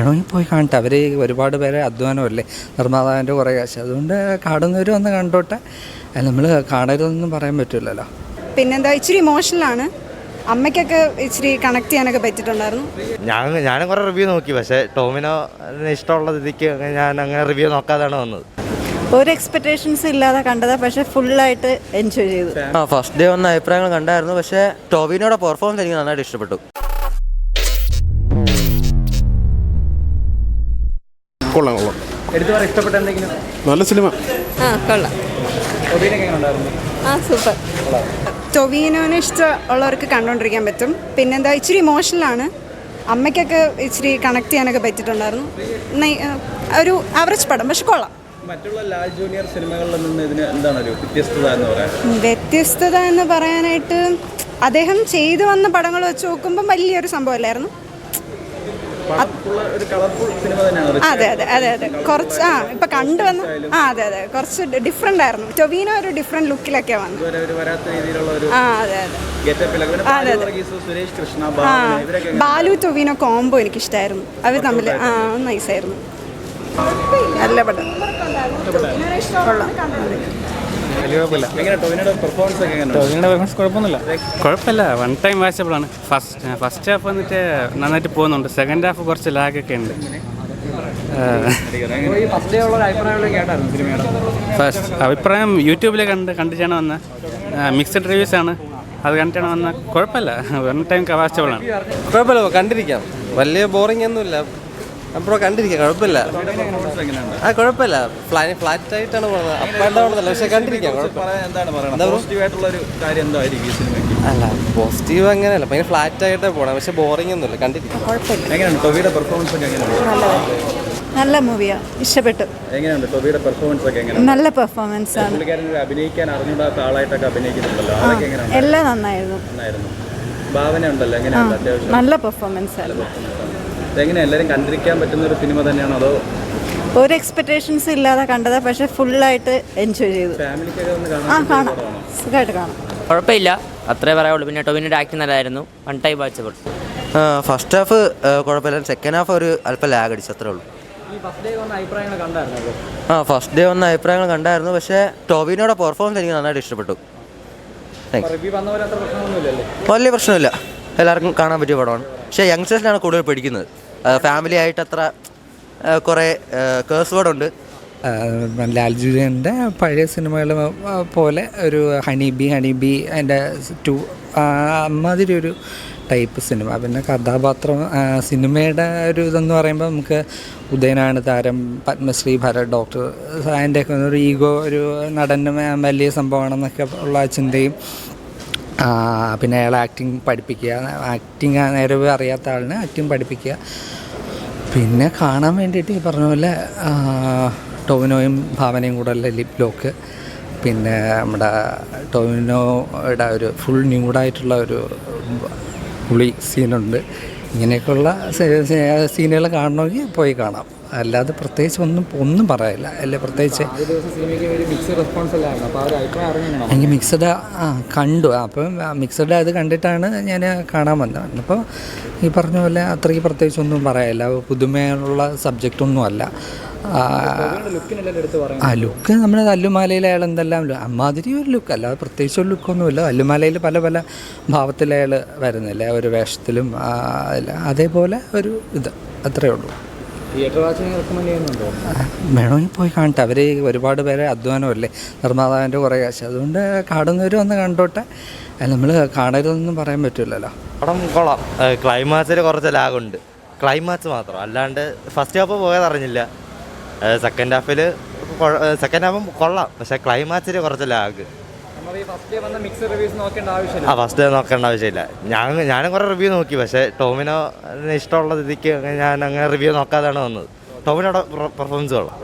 വേണമെങ്കിൽ പോയി കാണട്ടെ. അവർ ഒരുപാട് പേരെ അധ്വാനമല്ലേ, നിർമ്മാതാവിൻ്റെ കുറേ കാശ്. അതുകൊണ്ട് കാണുന്നവർ വന്ന് കണ്ടോട്ടെ. നമ്മൾ കാണരുതെന്നൊന്നും പറയാൻ പറ്റില്ലല്ലോ. പിന്നെന്താ, ഇച്ചിരി ഇമോഷണലാണ്. അമ്മയ്ക്കൊക്കെ ഇച്ചിരി കണക്ട് ചെയ്യാനൊക്കെ പറ്റിയിട്ടുണ്ടായിരുന്നു. ഞാനും കുറേ റിവ്യൂ നോക്കി, പക്ഷേ ടോമിനോ ഇഷ്ടമുള്ള രീതിക്ക് ഞാൻ അങ്ങനെ റിവ്യൂ നോക്കാതാണ് വന്നത്. ഒരു എക്സ്പെക്റ്റേഷൻസ് ഇല്ലാതെ കണ്ടതാണ്, പക്ഷേ ഫുള്ളായിട്ട് എൻജോയ് ചെയ്തു. ഫസ്റ്റ് ഡേ വന്ന അഭിപ്രായങ്ങൾ കണ്ടായിരുന്നു, പക്ഷേ ടോവിനോയുടെ പെർഫോമൻസ് എനിക്ക് നന്നായിട്ട് ഇഷ്ടപ്പെട്ടു. കൊള്ളാം. ഇഷ്ടപ്പെട്ട എന്തെങ്കിലും? നല്ല സിനിമ. കൊള്ളാം. സൂപ്പർ. ടൊവീനോനെ ഇഷ്ടമുള്ളവർക്ക് കണ്ടുകൊണ്ടിരിക്കാൻ പറ്റും. പിന്നെന്താ, ഇച്ചിരി ഇമോഷണലാണ്. അമ്മയ്ക്കൊക്കെ ഇച്ചിരി കണക്ട് ചെയ്യാനൊക്കെ പറ്റിയിട്ടുണ്ടായിരുന്നു. ഒരു ആവറേജ് പടം, പക്ഷെ കൊള്ളാം. മറ്റുള്ള ലാൽ ജൂനിയർ സിനിമകളിൽ നിന്ന് ഇതിന് എന്താണ് ഒരു വ്യത്യസ്തത എന്ന് പറയാൻ? വ്യത്യസ്തത എന്ന് പറയാനായിട്ട് അദ്ദേഹം ചെയ്തു വന്ന പടങ്ങൾ വെച്ച് നോക്കുമ്പോൾ വലിയൊരു സംഭവമല്ലായിരുന്നു. അതെ അതെ അതെ അതെ കുറച്ച് ഇപ്പൊ കണ്ടുവന്ന അതെ അതെ കുറച്ച് ഡിഫറെന്റ് ആയിരുന്നു. ടൊവീനോ ഒരു ഡിഫറെന്റ് ലുക്കിലൊക്കെ വന്നു. അതെ അതെ അതെ. ബാലു ടൊവീനോ കോംബോ എനിക്ക് ഇഷ്ടമായിരുന്നു. അവർ തമ്മിൽ നൈസായിരുന്നു. നല്ല പടം. കുഴപ്പമില്ല, വൺ ടൈം വാച്ചബിളാണ്. ഫസ്റ്റ് ഹാഫ് വന്നിട്ട് നന്നായിട്ട് പോകുന്നുണ്ട്. സെക്കൻഡ് ഹാഫ് കുറച്ച് ലാഗൊക്കെ ഉണ്ട്. ഫസ്റ്റ് അഭിപ്രായം യൂട്യൂബിൽ കണ്ടിട്ടാണ് വന്നത്. മിക്സഡ് റിവ്യൂസ് ആണ്, അത് കണ്ടിട്ടാണ് വന്നത്. കുഴപ്പമില്ല, വൺ ടൈം വാച്ചബിളാണ്. കുഴപ്പമില്ല, കണ്ടിരിക്കാം. വലിയ ബോറിംഗ് ഒന്നുമില്ല. അപ്പോൾ കണ്ടിരിക്കാം, കുഴപ്പമില്ല. കുഴപ്പമില്ല. ഫ്ലാറ്റ് ആയിട്ടാണ് പോകുന്നത്, അപ്പ് ആൻഡ് ഡൗൺ അല്ല, പക്ഷെ കണ്ടിരിക്കാം. അല്ല, പോസിറ്റീവ് അങ്ങനെയല്ല, ഭയങ്കര ഫ്ലാറ്റ് ആയിട്ടേ പോകണം, പക്ഷെ ബോറിംഗ് ഒന്നുമില്ല, കണ്ടിരിക്കാം. നല്ല മൂവിയാ, ഇഷ്ടപ്പെട്ടു. നല്ല പെർഫോമൻസ് ആണ്. എല്ലാം നന്നായിരുന്നു. നല്ല പെർഫോമൻസ് ആയിരുന്നു. എല്ലാവരും കണ്ടിരിക്കാൻ പറ്റുന്ന ഒരു സിനിമ തന്നെയാണോ അതോ? ഒരു എക്സ്പെക്റ്റേഷൻസ് ഇല്ലാതെ കണ്ടതാണ്, പക്ഷെ ഫുള്ളായിട്ട് എൻജോയ് ചെയ്തു. കാണാം, സുഖമായിട്ട് കാണാം. കുഴപ്പമില്ല, അത്രേ പറയാവുള്ളൂ. പിന്നെ ടൊവിനോയുടെ ആക്ടിങ് നല്ലതായിരുന്നു. One time watchable. First half കുഴപ്പമില്ല, സെക്കൻഡ് ഹാഫ് ഒരു അല്പം ലാഗ് അടിച്ചു, അത്രേ ഉള്ളൂ. ഫസ്റ്റ് ഡേ വന്ന അഭിപ്രായങ്ങൾ കണ്ടായിരുന്നു, പക്ഷേ ടോവിനോയുടെ പെർഫോമൻസ് എനിക്ക് നന്നായിട്ട് ഇഷ്ടപ്പെട്ടു. വലിയ പ്രശ്നമില്ല, എല്ലാവർക്കും കാണാൻ പറ്റിയ പടമാണ്. പക്ഷേ യങ്സ്റ്റേഴ്സിനാണ് കൂടുതൽ പഠിക്കുന്നത്. ഫാമിലി ആയിട്ട് അത്ര കുറേ കേസ് വേർഡുണ്ട്. ലാൽ ജൂലിയൻ്റെ പഴയ സിനിമകൾ പോലെ ഒരു ഹണി ബി അതിൻ്റെ അമ്മാതിരി ഒരു ടൈപ്പ് സിനിമ. പിന്നെ കഥാപാത്രം സിനിമയുടെ ഒരു ഇതെന്ന് പറയുമ്പോൾ നമുക്ക് ഉദയനാണ് താരം, പത്മശ്രീ, ഭരത്, ഡോക്ടർ, അതിൻ്റെയൊക്കെ ഒരു ഈഗോ, ഒരു നടന് വലിയ സംഭവമാണെന്നൊക്കെ ഉള്ള ചിന്തയും. പിന്നെ അയാൾ ആക്ടിങ് പഠിപ്പിക്കുക, ആക്ടിങ് നേരെ അറിയാത്ത ആളിനെ ആക്ടിങ് പഠിപ്പിക്കുക. പിന്നെ കാണാൻ വേണ്ടിയിട്ട് ഈ പറഞ്ഞ പോലെ ടോവിനോയും ഭാവനയും കൂടെ ഉള്ള ലിപ് ലോക്ക്. പിന്നെ നമ്മുടെ ടോവിനോയുടെ ഒരു ഫുൾ ന്യൂഡായിട്ടുള്ള ഒരു പുളി സീനുണ്ട്. ഇങ്ങനെയൊക്കെയുള്ള സീനുകൾ കാണണമെങ്കിൽ പോയി കാണാം. അല്ലാതെ പ്രത്യേകിച്ച് ഒന്നും പറയാനില്ല. അല്ലെ, പ്രത്യേകിച്ച് എനിക്ക് മിക്സഡ് കണ്ടു. അപ്പം മിക്സഡ് അത് കണ്ടിട്ടാണ് ഞാൻ കാണാൻ വന്നത്. അപ്പോൾ ഈ പറഞ്ഞ പോലെ അത്രയ്ക്ക് പ്രത്യേകിച്ച് ഒന്നും പറയാനില്ല. പുതുമയുള്ള സബ്ജക്റ്റൊന്നും അല്ല. ലുക്ക് നമ്മുടെ അല്ലുമാലയിൽ അയാൾ എന്തെല്ലാം അമ്മാതിരി ഒരു ലുക്ക്, അല്ലാതെ പ്രത്യേകിച്ച് ഒരു ലുക്കൊന്നുമില്ല. അല്ലുമാലയിൽ പല പല ഭാവത്തിൽ അയാൾ വരുന്നില്ല, ഒരു വേഷത്തിലും അതേപോലെ ഒരു ഇത്, അത്രയേ ഉള്ളൂ. വേണമെങ്കിൽ പോയി കാണട്ടെ. അവർ ഒരുപാട് പേരെ അധ്വാനമല്ലേ, നിർമ്മാതാവിൻ്റെ കുറേ കാശ്. അതുകൊണ്ട് കാണുന്നവർ വന്ന് കണ്ടോട്ടെ. നമ്മൾ കാണരുതെന്നൊന്നും പറയാൻ പറ്റില്ലല്ലോ. പടം കൊള്ളാം. ക്ലൈമാക്സിൽ കുറച്ച് ലാഗുണ്ട്, ക്ലൈമാക്സ് മാത്രം. അല്ലാണ്ട് ഫസ്റ്റ് ഹാഫ് പോയത് അറിഞ്ഞില്ല. സെക്കൻഡ് ഹാഫും കൊള്ളാം, പക്ഷേ ക്ലൈമാക്സിൽ കുറച്ച് ലാഗ്. ഫസ്റ്റ് ഡേ നോക്കേണ്ട ആവശ്യമില്ല. ഞാനും കുറേ റിവ്യൂ നോക്കി, പക്ഷേ ടോമിനോ ഇഷ്ടമുള്ള രീതിക്ക് ഞാൻ അങ്ങനെ റിവ്യൂ നോക്കാതാണ് വന്നത്. ടോമിനോയുടെ പെർഫോമൻസ് കൊള്ളാം.